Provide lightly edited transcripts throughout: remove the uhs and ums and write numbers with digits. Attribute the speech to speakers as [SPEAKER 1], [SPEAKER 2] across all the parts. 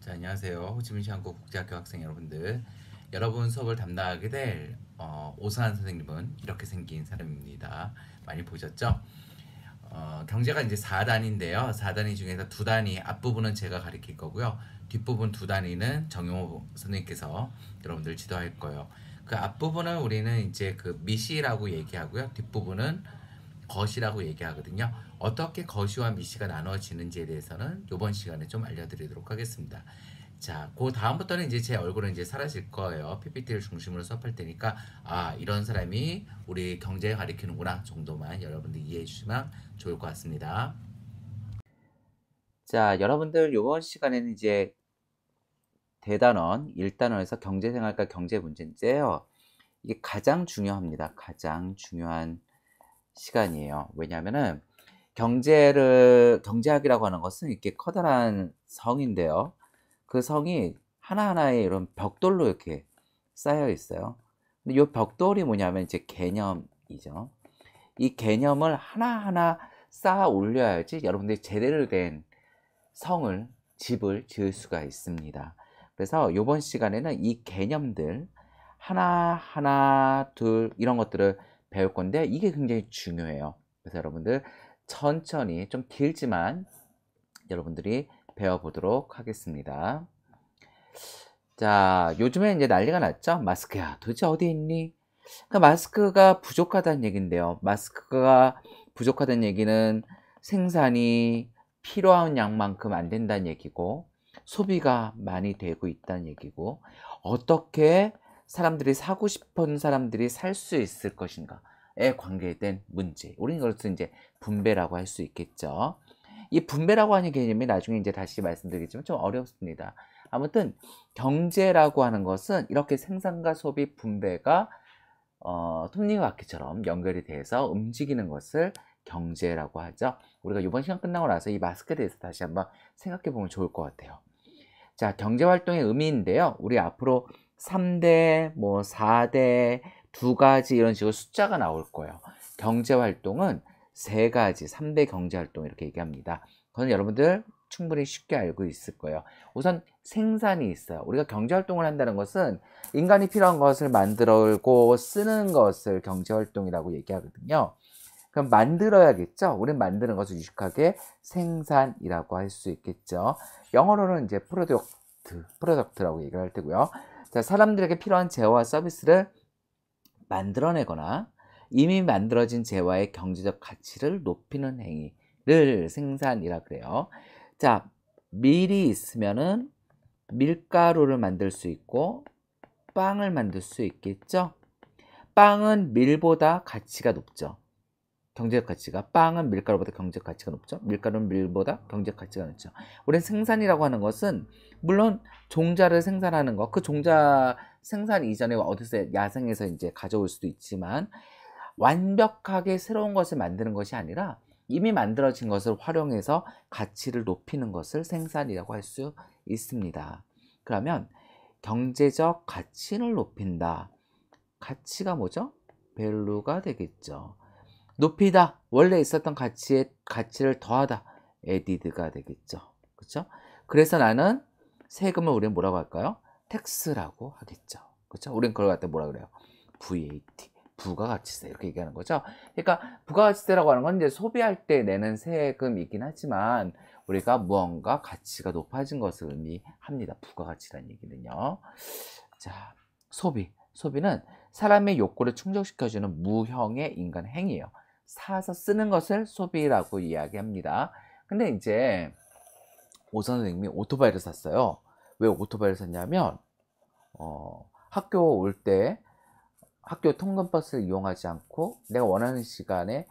[SPEAKER 1] 자, 안녕하세요. 호치민시 한국국제학교 학생 여러분들. 여러분 수업을 담당하게 될 오승환 선생님은 이렇게 생긴 사람입니다. 많이 보셨죠? 경제가 이제 4단인데요. 4단위 중에서 2단위 앞부분은 제가 가르칠 거고요. 뒷부분 2단위는 정용호 선생님께서 여러분들 지도할 거예요. 그 앞부분은 우리는 이제 그 미시라고 얘기하고요. 뒷부분은 거시라고 얘기하거든요. 어떻게 거시와 미시가 나눠지는지에 대해서는 이번 시간에 좀 알려드리도록 하겠습니다. 자, 그 다음부터는 이제 제 얼굴은 이제 사라질 거예요. PPT를 중심으로 수업할 테니까 이런 사람이 우리 경제 가리키는구나 정도만 여러분들 이해해 주시면 좋을 것 같습니다. 자, 여러분들 이번 시간에는 이제 대단원 1단원에서 경제생활과 경제 문제인데요. 이게 가장 중요합니다. 가장 중요한 시간이에요. 왜냐하면은 경제학이라고 하는 것은 이렇게 커다란 성인데요. 그 성이 하나하나의 이런 벽돌로 이렇게 쌓여 있어요. 근데 이 벽돌이 뭐냐면 이제 개념이죠. 이 개념을 하나하나 쌓아 올려야지 여러분들이 제대로 된 집을 지을 수가 있습니다. 그래서 이번 시간에는 이 개념들 하나, 둘 이런 것들을 배울 건데 이게 굉장히 중요해요. 그래서 여러분들 천천히 좀 길지만 여러분들이 배워보도록 하겠습니다. 자, 요즘에 이제 난리가 났죠? 마스크야, 도대체 어디 있니? 그러니까 마스크가 부족하다는 얘기인데요. 마스크가 부족하다는 얘기는 생산이 필요한 양만큼 안 된다는 얘기고, 소비가 많이 되고 있다는 얘기고, 어떻게 사람들이 사고 싶은 사람들이 살 수 있을 것인가에 관계된 문제. 우리는 그것을 이제 분배라고 할 수 있겠죠. 이 분배라고 하는 개념이 나중에 이제 다시 말씀드리겠지만 좀 어렵습니다. 아무튼 경제라고 하는 것은 이렇게 생산과 소비 분배가 톱니바퀴처럼 연결이 돼서 움직이는 것을 경제라고 하죠. 우리가 이번 시간 끝나고 나서 이 마스크에 대해서 다시 한번 생각해 보면 좋을 것 같아요. 자, 경제활동의 의미인데요. 우리 앞으로 3대, 뭐 4대, 2가지 이런 식으로 숫자가 나올 거예요. 경제활동은 3가지, 3대 경제활동 이렇게 얘기합니다. 그건 여러분들 충분히 쉽게 알고 있을 거예요. 우선 생산이 있어요. 우리가 경제활동을 한다는 것은 인간이 필요한 것을 만들고 쓰는 것을 경제활동이라고 얘기하거든요. 그럼 만들어야겠죠? 우리는 만드는 것을 유식하게 생산이라고 할 수 있겠죠. 영어로는 이제 프로덕트라고 얘기를 할 테고요. 자, 사람들에게 필요한 재화와 서비스를 만들어내거나 이미 만들어진 재화의 경제적 가치를 높이는 행위를 생산이라 그래요. 자, 밀이 있으면은 밀가루를 만들 수 있고 빵을 만들 수 있겠죠. 빵은 밀보다 가치가 높죠. 경제적 가치가. 빵은 밀가루보다 경제적 가치가 높죠. 밀가루는 밀보다 경제적 가치가 높죠. 우리는 생산이라고 하는 것은 물론 종자를 생산하는 것, 그 종자 생산 이전에 어디서 야생에서 이제 가져올 수도 있지만 완벽하게 새로운 것을 만드는 것이 아니라 이미 만들어진 것을 활용해서 가치를 높이는 것을 생산이라고 할 수 있습니다. 그러면 경제적 가치를 높인다. 가치가 뭐죠? 밸류가 되겠죠. 높이다. 원래 있었던 가치를 더하다. added가 되겠죠. 그렇죠? 그래서 나는 세금을 우리는 뭐라고 할까요? 텍스라고 하겠죠. 그렇죠? 우리는 그걸 갖다 뭐라 그래요? VAT. 부가가치세 이렇게 얘기하는 거죠. 그러니까 부가가치세라고 하는 건 이제 소비할 때 내는 세금이긴 하지만 우리가 무언가 가치가 높아진 것을 의미합니다. 부가가치라는 얘기는요. 자, 소비는 사람의 욕구를 충족시켜주는 무형의 인간 행위예요. 사서 쓰는 것을 소비라고 이야기합니다. 근데 이제 오 선생님이 오토바이를 샀어요. 왜 오토바이를 샀냐면 학교 올 때 학교 통근버스를 이용하지 않고 내가 원하는 시간에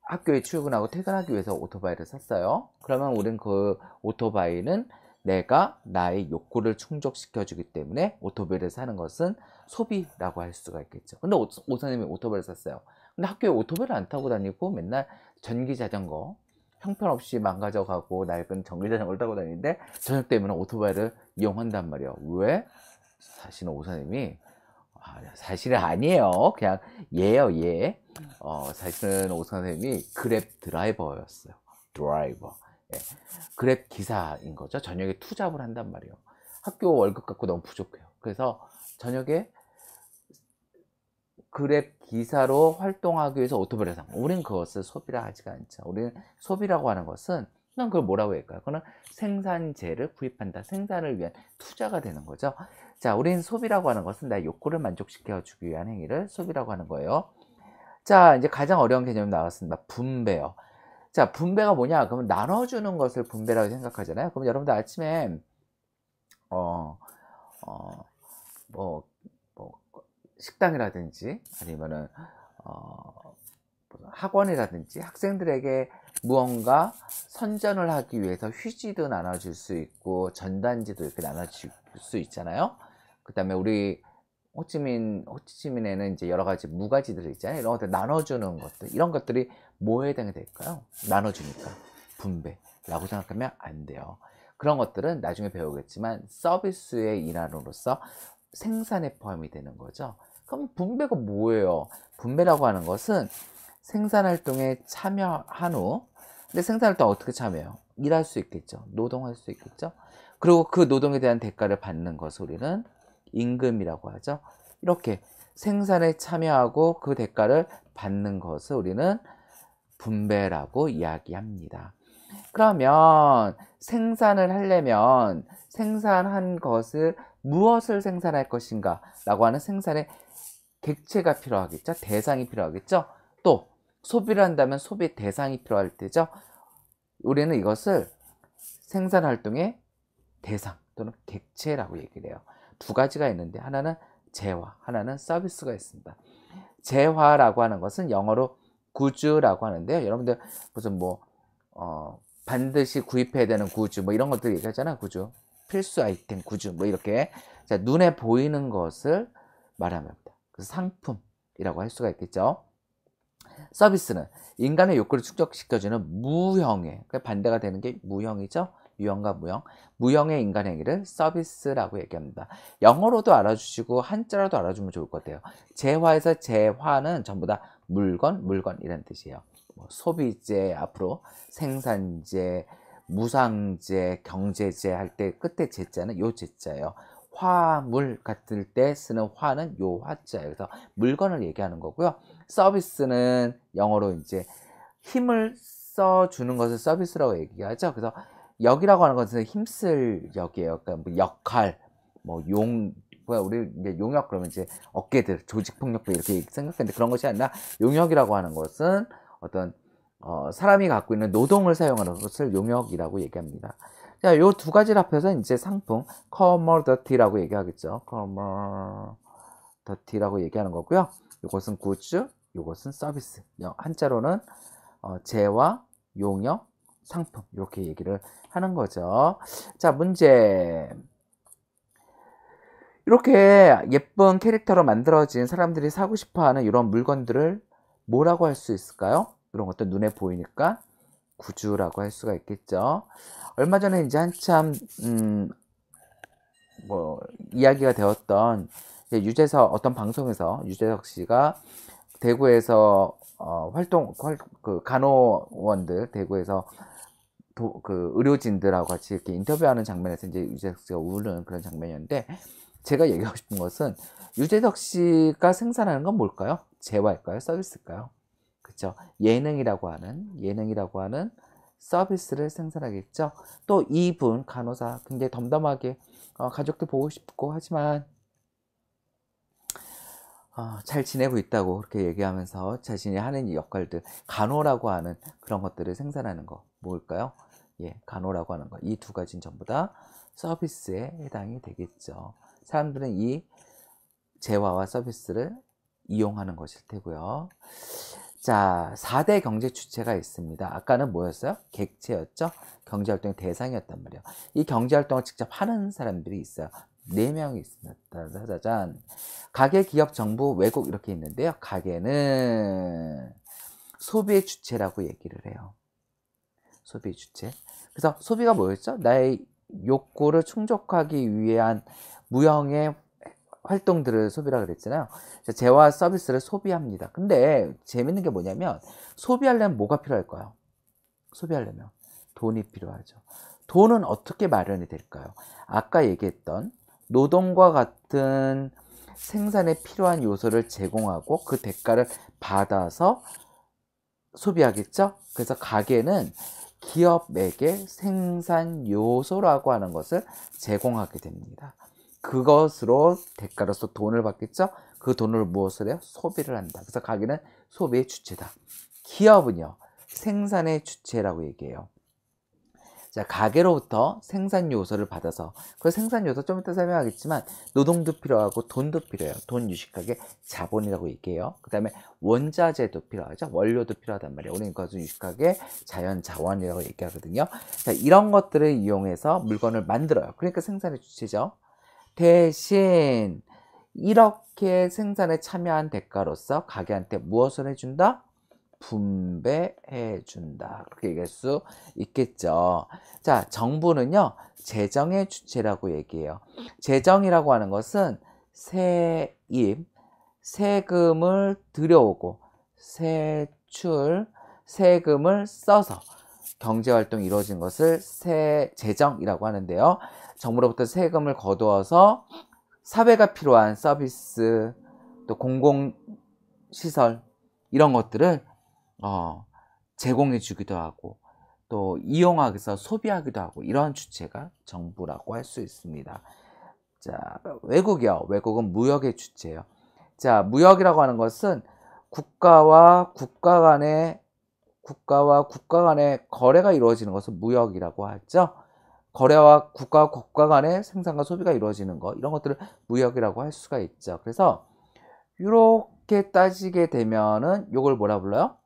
[SPEAKER 1] 학교에 출근하고 퇴근하기 위해서 오토바이를 샀어요. 그러면 우린 그 오토바이는 내가 나의 욕구를 충족시켜주기 때문에 오토바이를 사는 것은 소비라고 할 수가 있겠죠. 근데 오 선생님이 오토바이를 샀어요. 근데 학교에 오토바이를 안 타고 다니고 맨날 전기자전거 형편없이 망가져가고 낡은 전기자전거를 타고 다니는데 저녁 때문에 오토바이를 이용한단 말이에요. 왜? 사실은 오 선생님이 사실은 아니에요. 그냥 예요, 예. 사실은 오 선생님이 그랩 드라이버였어요. 드라이버. 예. 그랩 기사인 거죠. 저녁에 투잡을 한단 말이에요. 학교 월급 갖고 너무 부족해요. 그래서 저녁에 그랩 기사로 활동하기 위해서 오토바이를 산 거예요. 우린 그것을 소비라 하지가 않죠. 우리는 소비라고 하는 것은 그냥 그걸 뭐라고 할까요? 그거는 생산재를 구입한다. 생산을 위한 투자가 되는 거죠. 자, 우린 소비라고 하는 것은 나의 욕구를 만족시켜 주기 위한 행위를 소비라고 하는 거예요. 자, 이제 가장 어려운 개념이 나왔습니다. 분배요. 자, 분배가 뭐냐? 그러면 나눠주는 것을 분배라고 생각하잖아요. 그럼 여러분들 아침에 어, 뭐, 뭐 식당이라든지 아니면은 학원이라든지 학생들에게 무언가 선전을 하기 위해서 휴지도 나눠줄 수 있고 전단지도 이렇게 나눠줄 수 있잖아요. 그 다음에 우리 호치민에는 이제 여러 가지 무가지들 있잖아요. 이런 것들 나눠주는 것들, 이런 것들이 뭐에 해당이 될까요? 나눠주니까 분배라고 생각하면 안 돼요. 그런 것들은 나중에 배우겠지만 서비스의 일환으로서 생산에 포함이 되는 거죠. 그럼 분배가 뭐예요? 분배라고 하는 것은 생산활동에 참여한 후, 근데 생산활동 어떻게 참여해요? 일할 수 있겠죠. 노동할 수 있겠죠. 그리고 그 노동에 대한 대가를 받는 것을 우리는 임금이라고 하죠. 이렇게 생산에 참여하고 그 대가를 받는 것을 우리는 분배라고 이야기합니다. 그러면 생산을 하려면 생산한 것을 무엇을 생산할 것인가 라고 하는 생산의 객체가 필요하겠죠. 대상이 필요하겠죠. 또 소비를 한다면 소비 대상이 필요할 때죠. 우리는 이것을 생산활동의 대상 또는 객체라고 얘기를 해요. 두 가지가 있는데 하나는 재화, 하나는 서비스가 있습니다. 재화라고 하는 것은 영어로 구즈라고 하는데요. 여러분들 무슨 반드시 구입해야 되는 구즈 이런 것들 얘기하잖아. 구즈, 필수 아이템 구즈 이렇게 자, 눈에 보이는 것을 말합니다. 그래서 상품이라고 할 수가 있겠죠. 서비스는 인간의 욕구를 충족시켜주는 무형의, 반대가 되는 게 무형이죠. 유형과 무형의 인간 행위를 서비스라고 얘기합니다. 영어로도 알아주시고 한자로도 알아주면 좋을 것 같아요. 재화에서 재화는 전부 다 물건이라는 뜻이에요. 소비재, 앞으로 생산재, 무상재, 경제재 할 때 끝에 제자는 요 제자예요. 화물 같을 때 쓰는 화는 요 화자예요. 그래서 물건을 얘기하는 거고요. 서비스는 영어로 이제 힘을 써주는 것을 서비스라고 얘기하죠. 그래서 역이라고 하는 것은 힘쓸 역이에요. 그러니까 역할, 우리 이제 용역 그러면 이제 어깨들, 조직폭력배 이렇게 생각하는데 그런 것이 아니라 용역이라고 하는 것은 어떤 사람이 갖고 있는 노동을 사용하는 것을 용역이라고 얘기합니다. 자, 요 두 가지를 합해서 이제 상품, commodity라고 얘기하겠죠. commodity라고 얘기하는 거고요. 요것은 goods, 요것은 서비스. 한자로는 재화, 용역, 상품 이렇게 얘기를 하는 거죠. 자, 문제. 이렇게 예쁜 캐릭터로 만들어진 사람들이 사고 싶어하는 이런 물건들을 뭐라고 할 수 있을까요? 이런 것도 눈에 보이니까 구주라고 할 수가 있겠죠. 얼마 전에 이제 한참 이야기가 되었던 어떤 방송에서 유재석 씨가 대구에서 그 간호원들 대구에서 그 의료진들하고 같이 이렇게 인터뷰하는 장면에서 이제 유재석 씨가 우는 그런 장면이었는데 제가 얘기하고 싶은 것은 유재석 씨가 생산하는 건 뭘까요? 재화일까요? 서비스일까요? 그렇죠. 예능이라고 하는 서비스를 생산하겠죠. 또 이분 간호사 굉장히 덤덤하게 가족들 보고 싶고 하지만 잘 지내고 있다고 그렇게 얘기하면서 자신이 하는 역할들, 간호라고 하는 그런 것들을 생산하는 거 뭘까요? 예, 간호라고 하는 거. 이 두 가지는 전부 다 서비스에 해당이 되겠죠. 사람들은 이 재화와 서비스를 이용하는 것일 테고요. 자, 4대 경제 주체가 있습니다. 아까는 뭐였어요? 객체였죠? 경제활동의 대상이었단 말이에요. 이 경제활동을 직접 하는 사람들이 있어요. 4명이 있습니다. 짜자잔. 가계, 기업, 정부, 외국 이렇게 있는데요. 가계는 소비의 주체라고 얘기를 해요. 소비의 주체. 그래서 소비가 뭐였죠? 나의 욕구를 충족하기 위한 무형의 활동들을 소비라 그랬잖아요. 재화 서비스를 소비합니다. 근데 재밌는 게 뭐냐면 소비하려면 뭐가 필요할까요? 소비하려면 돈이 필요하죠. 돈은 어떻게 마련이 될까요? 아까 얘기했던 노동과 같은 생산에 필요한 요소를 제공하고 그 대가를 받아서 소비하겠죠? 그래서 가게는 기업에게 생산 요소라고 하는 것을 제공하게 됩니다. 그것으로 대가로서 돈을 받겠죠? 그 돈을 무엇을 해요? 소비를 한다. 그래서 가게는 소비의 주체다. 기업은요, 생산의 주체라고 얘기해요. 자, 가게로부터 생산 요소를 받아서, 그 생산 요소 좀 이따 설명하겠지만 노동도 필요하고 돈도 필요해요. 돈 유식하게 자본이라고 얘기해요. 그 다음에 원자재도 필요하죠. 원료도 필요하단 말이에요. 우리는 그것을 유식하게 자연 자원이라고 얘기하거든요. 자, 이런 것들을 이용해서 물건을 만들어요. 그러니까 생산의 주체죠. 대신 이렇게 생산에 참여한 대가로서 가게한테 무엇을 해준다? 분배해 준다. 그렇게 얘기할 수 있겠죠. 자, 정부는요, 재정의 주체라고 얘기해요. 재정이라고 하는 것은 세입, 세금을 들여오고 세금을 써서 경제활동이 이루어진 것을 재정이라고 하는데요. 정부로부터 세금을 거두어서 사회가 필요한 서비스, 또 공공시설, 이런 것들을 제공해 주기도 하고 또 이용하기서 소비하기도 하고, 이런 주체가 정부라고 할 수 있습니다. 자, 외국이요. 외국은 무역의 주체예요. 자, 무역이라고 하는 것은 국가와 국가 간의 거래가 이루어지는 것을 무역이라고 하죠. 거래와 국가와 국가 간의 생산과 소비가 이루어지는 것, 이런 것들을 무역이라고 할 수가 있죠. 그래서 이렇게 따지게 되면은 이걸 뭐라 불러요?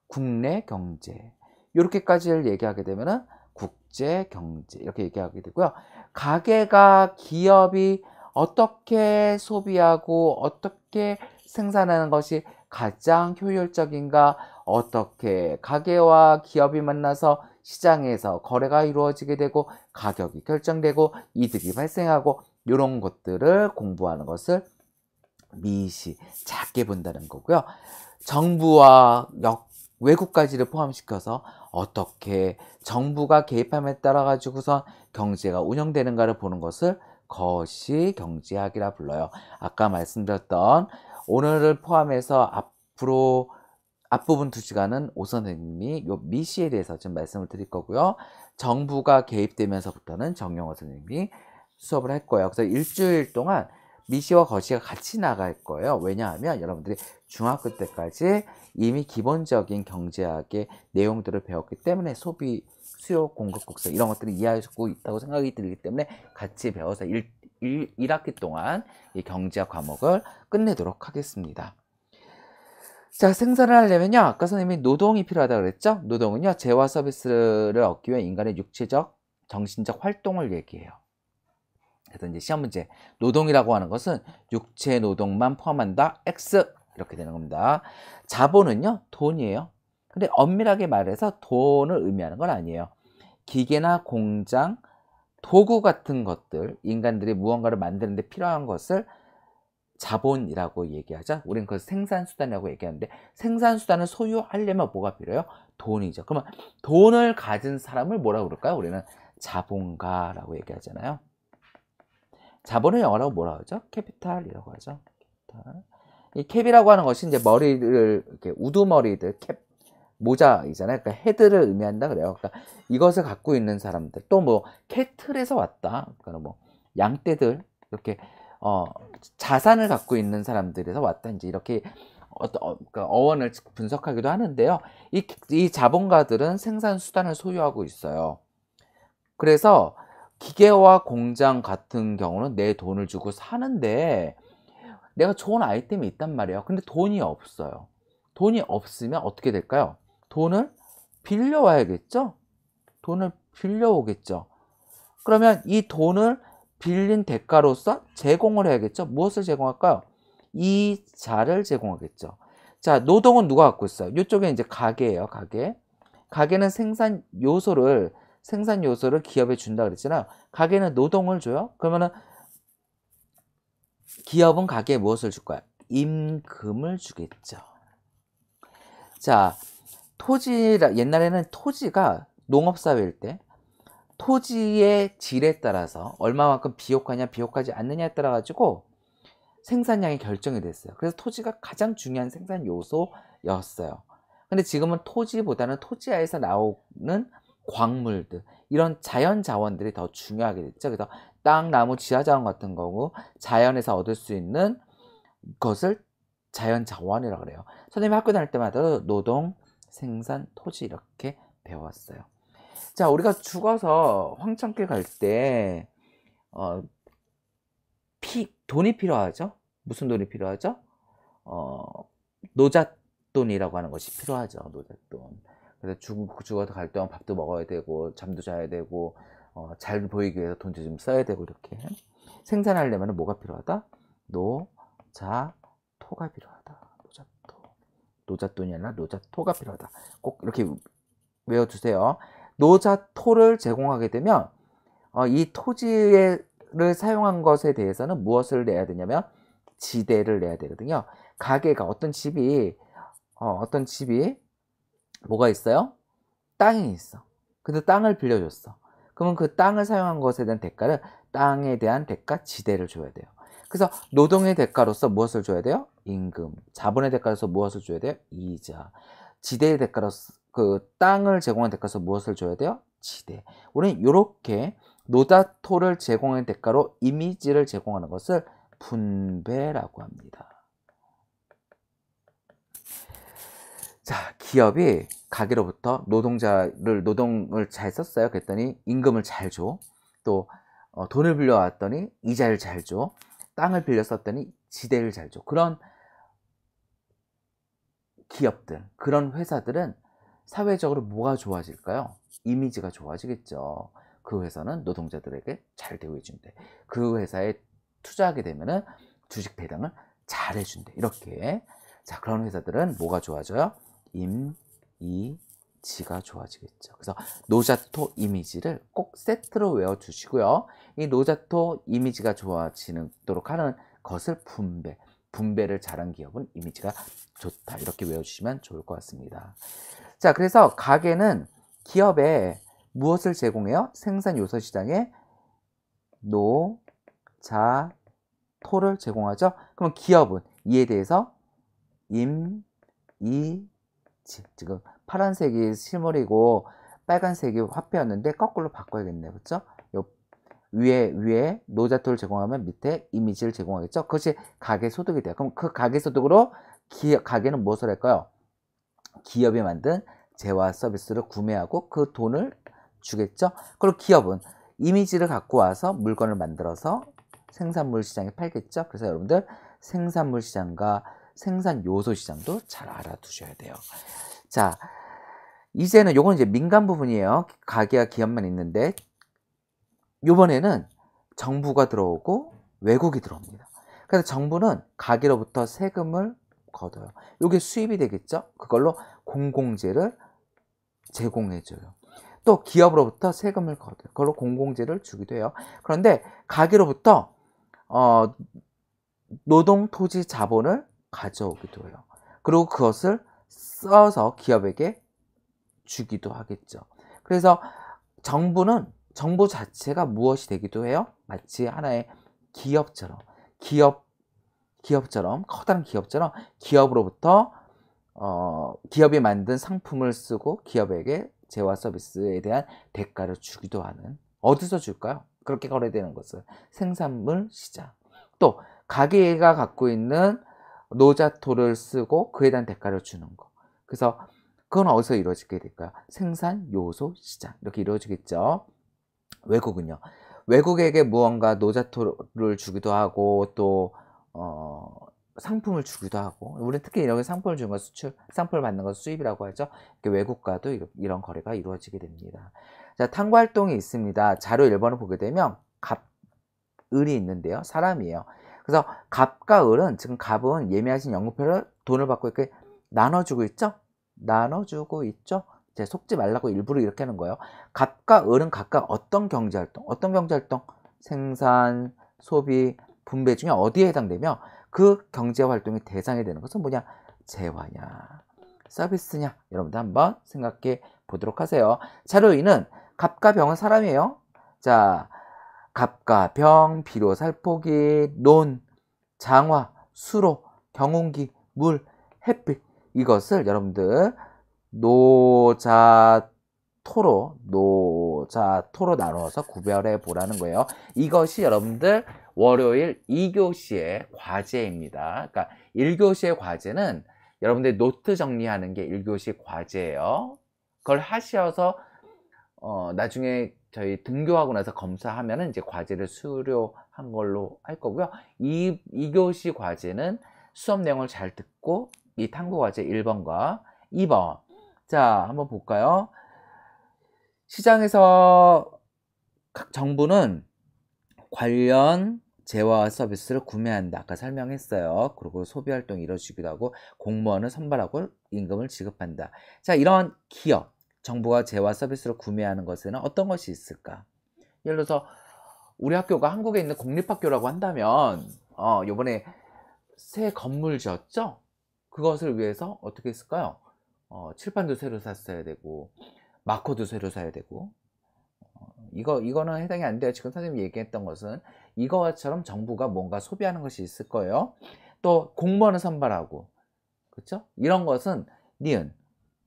[SPEAKER 1] 국내 경제. 이렇게까지를 얘기하게 되면은 국제 경제, 이렇게 얘기하게 되고요. 가게가, 기업이 어떻게 소비하고 어떻게 생산하는 것이 가장 효율적인가, 어떻게 가게와 기업이 만나서 시장에서 거래가 이루어지게 되고 가격이 결정되고 이득이 발생하고, 이런 것들을 공부하는 것을 미시, 작게 본다는 거고요. 정부와 외국까지를 포함시켜서 어떻게 정부가 개입함에 따라 가지고서 경제가 운영되는가를 보는 것을 거시 경제학이라 불러요. 아까 말씀드렸던 오늘을 포함해서 앞으로 앞부분 2시간은 오 선생님이 요 미시에 대해서 좀 말씀을 드릴 거고요. 정부가 개입되면서부터는 정영호 선생님이 수업을 할 거예요. 그래서 일주일 동안 미시와 거시가 같이 나갈 거예요. 왜냐하면 여러분들이 중학교 때까지 이미 기본적인 경제학의 내용들을 배웠기 때문에 소비, 수요, 공급, 곡선 이런 것들을 이해할 수 있다고 생각이 들기 때문에 같이 배워서 1학기 동안 이 경제학 과목을 끝내도록 하겠습니다. 자, 생산을 하려면요, 아까 선생님이 노동이 필요하다고 그랬죠? 노동은요, 재화 서비스를 얻기 위해 인간의 육체적, 정신적 활동을 얘기해요. 그래서 이제 시험 문제, 노동이라고 하는 것은 육체 노동만 포함한다. X. 이렇게 되는 겁니다. 자본은요, 돈이에요. 근데 엄밀하게 말해서 돈을 의미하는 건 아니에요. 기계나 공장, 도구 같은 것들, 인간들이 무언가를 만드는 데 필요한 것을 자본이라고 얘기하죠. 우리는 그걸 생산수단이라고 얘기하는데, 생산수단을 소유하려면 뭐가 필요해요? 돈이죠. 그러면 돈을 가진 사람을 뭐라고 그럴까요? 우리는 자본가라고 얘기하잖아요. 자본을 영어로 뭐라고 하죠? 캐피탈이라고 하죠. 캐피탈. 이 캡이라고 하는 것이 이제 머리를, 이렇게 우두머리들, 캡, 모자이잖아요. 그러니까 헤드를 의미한다 그래요. 그러니까 이것을 갖고 있는 사람들, 또 뭐 캐틀에서 왔다. 그러니까 뭐 양떼들, 이렇게 자산을 갖고 있는 사람들에서 왔다. 이제 이렇게 그러니까 어원을 분석하기도 하는데요. 이 자본가들은 생산 수단을 소유하고 있어요. 그래서 기계와 공장 같은 경우는 내 돈을 주고 사는데, 내가 좋은 아이템이 있단 말이에요. 근데 돈이 없어요. 돈이 없으면 어떻게 될까요? 돈을 빌려와야겠죠? 돈을 빌려오겠죠? 그러면 이 돈을 빌린 대가로서 제공을 해야겠죠? 무엇을 제공할까요? 이자를 제공하겠죠. 자, 노동은 누가 갖고 있어요? 이쪽에 이제 가게예요, 가게. 가게는 생산 요소를 기업에 준다 그랬잖아요. 가게는 노동을 줘요. 그러면은 기업은 가게에 무엇을 줄 거야? 임금을 주겠죠. 자, 옛날에는 토지가 농업사회일 때 토지의 질에 따라서 얼마만큼 비옥하냐 비옥하지 않느냐에 따라 가지고 생산량이 결정이 됐어요. 그래서 토지가 가장 중요한 생산 요소였어요. 근데 지금은 토지보다는 토지하에서 나오는 광물들, 이런 자연 자원들이 더 중요하게 됐죠. 그래서 땅, 나무, 지하자원 같은 경우 자연에서 얻을 수 있는 것을 자연 자원이라고 그래요. 선생님이 학교 다닐 때마다 노동, 생산, 토지 이렇게 배웠어요. 자, 우리가 죽어서 황천길 갈 때 돈이 필요하죠. 무슨 돈이 필요하죠? 노잣돈이라고 하는 것이 필요하죠. 노잣돈. 그래서 죽어서 갈 동안 밥도 먹어야 되고 잠도 자야 되고 잘 보이기 위해서 돈도 좀 써야 되고, 이렇게 생산하려면 뭐가 필요하다? 노자토가 필요하다. 노잣돈이 아니라 노자토가 필요하다. 꼭 이렇게 외워두세요. 노자토를 제공하게 되면 이 토지를 사용한 것에 대해서는 무엇을 내야 되냐면 지대를 내야 되거든요. 가게가 어떤 집이 뭐가 있어요? 땅이 있어. 근데 땅을 빌려줬어. 그러면 그 땅을 사용한 것에 대한 대가를, 땅에 대한 대가, 지대를 줘야 돼요. 그래서 노동의 대가로서 무엇을 줘야 돼요? 임금. 자본의 대가로서 무엇을 줘야 돼요? 이자. 지대의 대가로서, 그 땅을 제공한 대가로서 무엇을 줘야 돼요? 지대. 우리는 이렇게 노자토를 제공한 대가로 이미지를 제공하는 것을 분배라고 합니다. 자, 기업이 가게로부터 노동을 잘 썼어요. 그랬더니 임금을 잘 줘. 또 돈을 빌려왔더니 이자를 잘 줘. 땅을 빌려 썼더니 지대를 잘 줘. 그런 기업들, 그런 회사들은 사회적으로 뭐가 좋아질까요? 이미지가 좋아지겠죠. 그 회사는 노동자들에게 잘 대우해준대. 그 회사에 투자하게 되면은 주식 배당을 잘 해준대. 이렇게. 자, 그런 회사들은 뭐가 좋아져요? 이미지가 좋아지겠죠. 그래서 노자토 이미지를 꼭 세트로 외워주시고요. 이 노자토 이미지가 좋아지도록 하는 것을 분배를 잘한 기업은 이미지가 좋다. 이렇게 외워주시면 좋을 것 같습니다. 자, 그래서 가게는 기업에 무엇을 제공해요? 생산 요소 시장에 노자토를 제공하죠. 그럼 기업은 이에 대해서 지금 파란색이 실물이고 빨간색이 화폐였는데 거꾸로 바꿔야겠네요. 그렇죠? 위에 노자토를 제공하면 밑에 이미지를 제공하겠죠. 그것이 가계 소득이 돼요. 그럼 그 가계 소득으로 가게는 무엇을 할까요? 기업이 만든 재화 서비스를 구매하고 그 돈을 주겠죠. 그리고 기업은 이미지를 갖고 와서 물건을 만들어서 생산물 시장에 팔겠죠. 그래서 여러분들 생산물 시장과 생산 요소 시장도 잘 알아두셔야 돼요. 자, 이제는 요건 이제 민간 부분이에요. 가게와 기업만 있는데 요번에는 정부가 들어오고 외국이 들어옵니다. 그래서 정부는 가게로부터 세금을 걷어요. 요게 수입이 되겠죠. 그걸로 공공재를 제공해줘요. 또 기업으로부터 세금을 걷어요. 그걸로 공공재를 주기도 해요. 그런데 가게로부터 노동, 토지, 자본을 가져오기도 해요. 그리고 그것을 써서 기업에게 주기도 하겠죠. 그래서 정부 자체가 무엇이 되기도 해요? 마치 하나의 기업처럼, 커다란 기업처럼 기업으로부터 기업이 만든 상품을 쓰고 기업에게 재화 서비스에 대한 대가를 주기도 하는, 어디서 줄까요? 그렇게 거래되는 것은 생산물 시장. 또 가게가 갖고 있는 노자토를 쓰고 그에 대한 대가를 주는 거. 그래서 그건 어디서 이루어지게 될까요? 생산 요소 시장. 이렇게 이루어지겠죠. 외국은요. 외국에게 무언가 노자토를 주기도 하고 또 상품을 주기도 하고, 우리는 특히 이렇게 상품을 주는 것 상품을 받는 것 수입이라고 하죠. 외국과도 이런 거래가 이루어지게 됩니다. 자, 탐구 활동이 있습니다. 자료 1번을 보게 되면 을이 있는데요. 사람이에요. 그래서 갑과 을은, 지금 갑은 예매하신 연금표를 돈을 받고 이렇게 나눠주고 있죠? 이제 속지 말라고 일부러 이렇게 하는 거예요. 갑과 을은 각각 어떤 경제활동? 생산, 소비, 분배 중에 어디에 해당되며 그 경제활동의 대상이 되는 것은 뭐냐? 재화냐? 서비스냐? 여러분들 한번 생각해 보도록 하세요. 자료 2는 갑과 병은 사람이에요. 자, 갑과 병, 비료, 살포기, 논, 장화, 수로, 경운기, 물, 햇빛 이것을 여러분들 노자토로 나눠서 구별해 보라는 거예요. 이것이 여러분들 월요일 2교시의 과제입니다. 그러니까 1교시의 과제는 여러분들 노트 정리하는 게 1교시 과제예요. 그걸 하셔서 나중에 저희 등교하고 나서 검사하면은 이제 과제를 수료한 걸로 할 거고요. 2교시 과제는 수업 내용을 잘 듣고 이 탐구 과제 1번과 2번. 자, 한번 볼까요? 시장에서 각 정부는 관련 재화 서비스를 구매한다. 아까 설명했어요. 그리고 소비활동이 이루어지기도 하고 공무원을 선발하고 임금을 지급한다. 자, 이런 기업, 정부가 재화 서비스를 구매하는 것에는 어떤 것이 있을까? 예를 들어서 우리 학교가 한국에 있는 공립학교라고 한다면 요번에 새 건물 지었죠? 그것을 위해서 어떻게 했을까요? 칠판도 새로 샀어야 되고 마커도 새로 사야 되고 이거는 해당이 안 돼요. 지금 선생님이 얘기했던 것은 이거처럼 정부가 뭔가 소비하는 것이 있을 거예요. 또 공무원을 선발하고 그렇죠? 이런 것은 니은이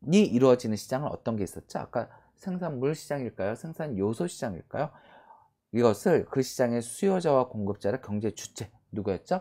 [SPEAKER 1] 이루어지는 시장은 어떤 게 있었죠? 아까 생산물 시장일까요? 생산 요소 시장일까요? 이것을 그 시장의 수요자와 공급자를 경제 주체 누구였죠?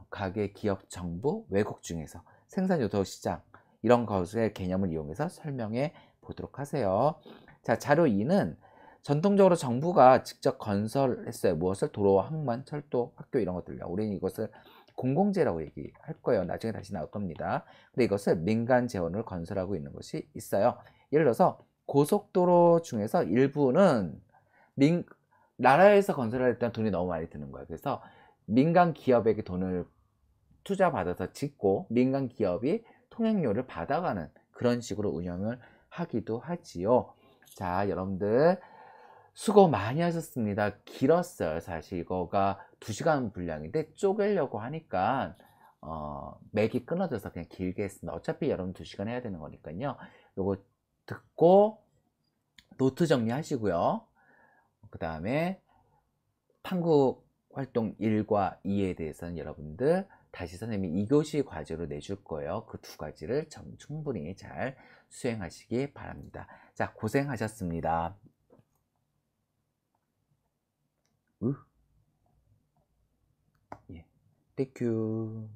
[SPEAKER 1] 가계, 기업, 정부, 외국 중에서 생산 요소 시장 이런 것의 개념을 이용해서 설명해 보도록 하세요. 자, 자료 2는 전통적으로 정부가 직접 건설했어요. 무엇을? 도로, 항만, 철도, 학교 이런 것들요. 우리는 이것을 공공재라고 얘기할 거예요. 나중에 다시 나올 겁니다. 근데 이것을 민간 재원으로 건설하고 있는 것이 있어요. 예를 들어서 고속도로 중에서 일부는 나라에서 건설할 때 돈이 너무 많이 드는 거예요. 그래서 민간 기업에게 돈을 투자받아서 짓고 민간 기업이 통행료를 받아가는 그런 식으로 운영을 하기도 하지요. 자, 여러분들 수고 많이 하셨습니다. 길었어요. 사실 이거가 2시간 분량인데 쪼개려고 하니까 맥이 끊어져서 그냥 길게 했습니다. 어차피 여러분 2시간 해야 되는 거니까요. 요거 듣고 노트 정리하시고요. 그 다음에 탐구 활동 1과 2에 대해서는 여러분들 다시 선생님이 2교시 과제로 내줄 거예요. 그 2가지를 충분히 잘 수행하시기 바랍니다. 자, 고생하셨습니다. 예, 땡큐.